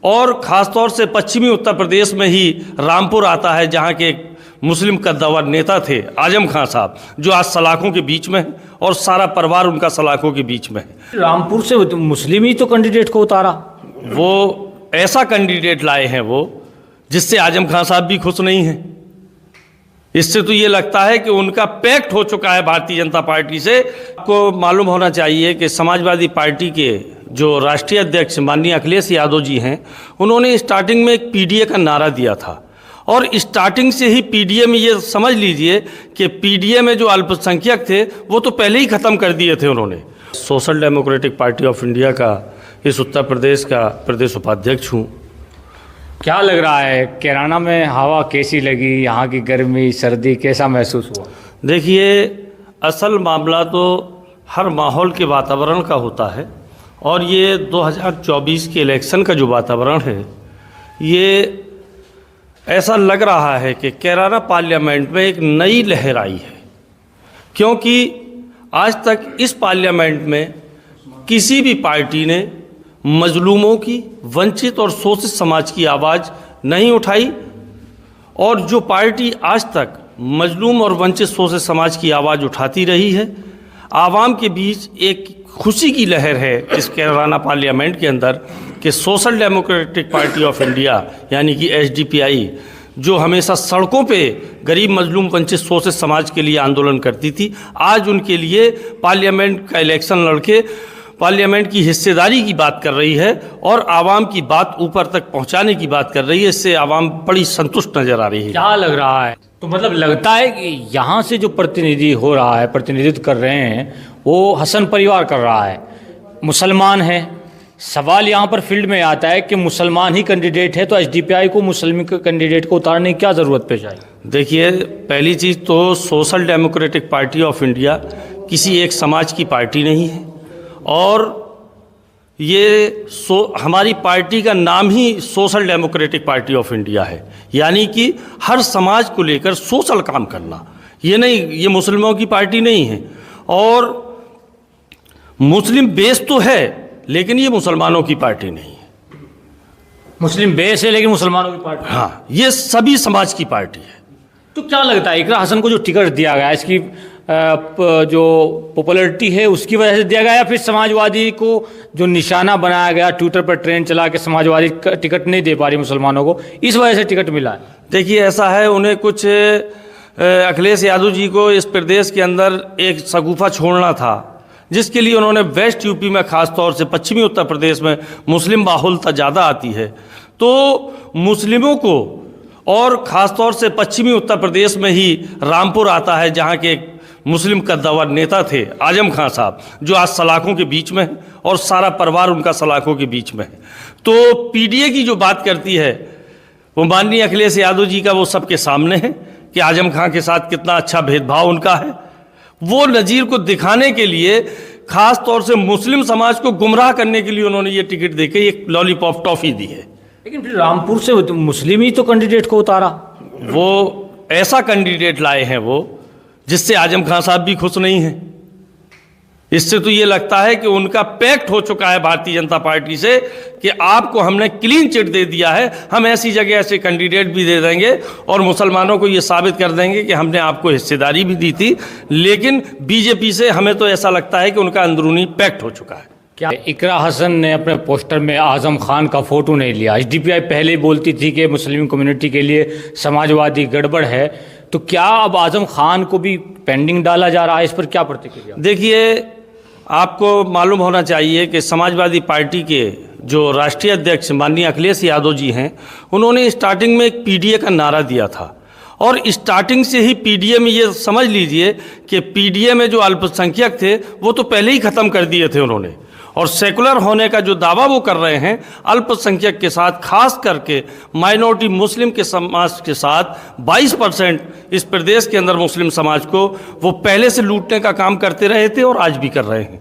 और ख़ासतौर से पश्चिमी उत्तर प्रदेश में ही रामपुर आता है, जहाँ के एक मुस्लिम कद्दावर नेता थे आजम खान साहब, जो आज सलाखों के बीच में है और सारा परिवार उनका सलाखों के बीच में है। रामपुर से मुस्लिम ही तो कैंडिडेट को उतारा, वो ऐसा कैंडिडेट लाए हैं वो जिससे आजम खान साहब भी खुश नहीं हैं। इससे तो ये लगता है कि उनका पैक्ट हो चुका है भारतीय जनता पार्टी से। आपको मालूम होना चाहिए कि समाजवादी पार्टी के जो राष्ट्रीय अध्यक्ष माननीय अखिलेश यादव जी हैं, उन्होंने स्टार्टिंग में एक पीडीए का नारा दिया था और स्टार्टिंग से ही पीडीए में ये समझ लीजिए कि पीडीए में जो अल्पसंख्यक थे वो तो पहले ही ख़त्म कर दिए थे उन्होंने। Social democratic party of India का इस उत्तर प्रदेश का प्रदेश उपाध्यक्ष हूँ। क्या लग रहा है कैराना में हवा कैसी लगी, यहाँ की गर्मी सर्दी कैसा महसूस हुआ? देखिए, असल मामला तो हर माहौल के वातावरण का होता है और ये 2024 के इलेक्शन का जो वातावरण है, ये ऐसा लग रहा है कि कैराना पार्लियामेंट में एक नई लहर आई है, क्योंकि आज तक इस पार्लियामेंट में किसी भी पार्टी ने मजलूमों की, वंचित और शोषित समाज की आवाज़ नहीं उठाई। और जो पार्टी आज तक मजलूम और वंचित शोषित समाज की आवाज़ उठाती रही है, आवाम के बीच एक खुशी की लहर है इस कैराना पार्लियामेंट के अंदर कि social democratic party of India यानी कि एसडीपीआई, जो हमेशा सड़कों पे गरीब मजलूम वंचित शोषित समाज के लिए आंदोलन करती थी, आज उनके लिए पार्लियामेंट का इलेक्शन लड़के पार्लियामेंट की हिस्सेदारी की बात कर रही है और आवाम की बात ऊपर तक पहुंचाने की बात कर रही है। इससे आवाम बड़ी संतुष्ट नजर आ रही है। क्या लग रहा है? तो मतलब लगता है कि यहाँ से जो प्रतिनिधि हो रहा है, प्रतिनिधित्व कर रहे हैं, वो हसन परिवार कर रहा है, मुसलमान है। सवाल यहाँ पर फील्ड में आता है कि मुसलमान ही कैंडिडेट है तो एसडीपीआई को मुस्लिम कैंडिडेट को उतारने की क्या ज़रूरत पेश आई? देखिए, पहली चीज़ तो social democratic party of India किसी एक समाज की पार्टी नहीं है और ये हमारी पार्टी का नाम ही social democratic party of India है, यानी कि हर समाज को लेकर सोशल काम करना। ये नहीं, ये मुस्लिमों की पार्टी नहीं है और मुस्लिम बेस तो है लेकिन ये मुसलमानों की पार्टी नहीं है। मुस्लिम बेस है लेकिन मुसलमानों की पार्टी, हाँ, ये सभी समाज की पार्टी है। तो क्या लगता है इकरा हसन को जो टिकट दिया गया, इसकी जो पॉपुलैरिटी है उसकी वजह से दिया गया या फिर समाजवादी को जो निशाना बनाया गया, ट्विटर पर ट्रेंड चला कि समाजवादी टिकट नहीं दे पा रही मुसलमानों को, इस वजह से टिकट मिला है? देखिए, ऐसा है, उन्हें कुछ अखिलेश यादव जी को इस प्रदेश के अंदर एक शगुफा छोड़ना था, जिसके लिए उन्होंने वेस्ट यूपी में, ख़ासतौर से पश्चिमी उत्तर प्रदेश में मुस्लिम बाहुलता ज़्यादा आती है, तो मुस्लिमों को और ख़ासतौर से पश्चिमी उत्तर प्रदेश में ही रामपुर आता है, जहाँ के एक मुस्लिम कद्दावर नेता थे आजम खान साहब, जो आज सलाखों के बीच में है और सारा परिवार उनका सलाखों के बीच में है। तो पीडीए की जो बात करती है वो माननीय अखिलेश यादव जी का वो सबके सामने है कि आजम खान के साथ कितना अच्छा भेदभाव उनका है। वो नज़ीर को दिखाने के लिए, ख़ास तौर से मुस्लिम समाज को गुमराह करने के लिए उन्होंने ये टिकट देके एक लॉलीपॉप टॉफ़ी दी है। लेकिन फिर रामपुर से मुस्लिम ही तो कैंडिडेट को उतारा, वो ऐसा कैंडिडेट लाए हैं वो जिससे आजम खान साहब भी खुश नहीं हैं। इससे तो ये लगता है कि उनका पैक्ट हो चुका है भारतीय जनता पार्टी से कि आपको हमने क्लीन चिट दे दिया है, हम ऐसी जगह ऐसे कैंडिडेट भी दे देंगे और मुसलमानों को ये साबित कर देंगे कि हमने आपको हिस्सेदारी भी दी थी। लेकिन बीजेपी से हमें तो ऐसा लगता है कि उनका अंदरूनी पैक्ट हो चुका है। क्या इकरा हसन ने अपने पोस्टर में आजम खान का फोटो नहीं लिया? एसडीपीआई पहले ही बोलती थी कि मुस्लिम कम्युनिटी के लिए समाजवादी गड़बड़ है, तो क्या अब आजम खान को भी पेंडिंग डाला जा रहा है? इस पर क्या प्रतिक्रिया? देखिए, आपको मालूम होना चाहिए कि समाजवादी पार्टी के जो राष्ट्रीय अध्यक्ष माननीय अखिलेश यादव जी हैं, उन्होंने स्टार्टिंग में एक पीडीए का नारा दिया था और स्टार्टिंग से ही पीडीए में ये समझ लीजिए कि पीडीए में जो अल्पसंख्यक थे वो तो पहले ही ख़त्म कर दिए थे उन्होंने। और सेकुलर होने का जो दावा वो कर रहे हैं अल्पसंख्यक के साथ, खास करके माइनॉरिटी मुस्लिम के समाज के साथ 22% इस प्रदेश के अंदर मुस्लिम समाज को वो पहले से लूटने का काम करते रहे थे और आज भी कर रहे हैं।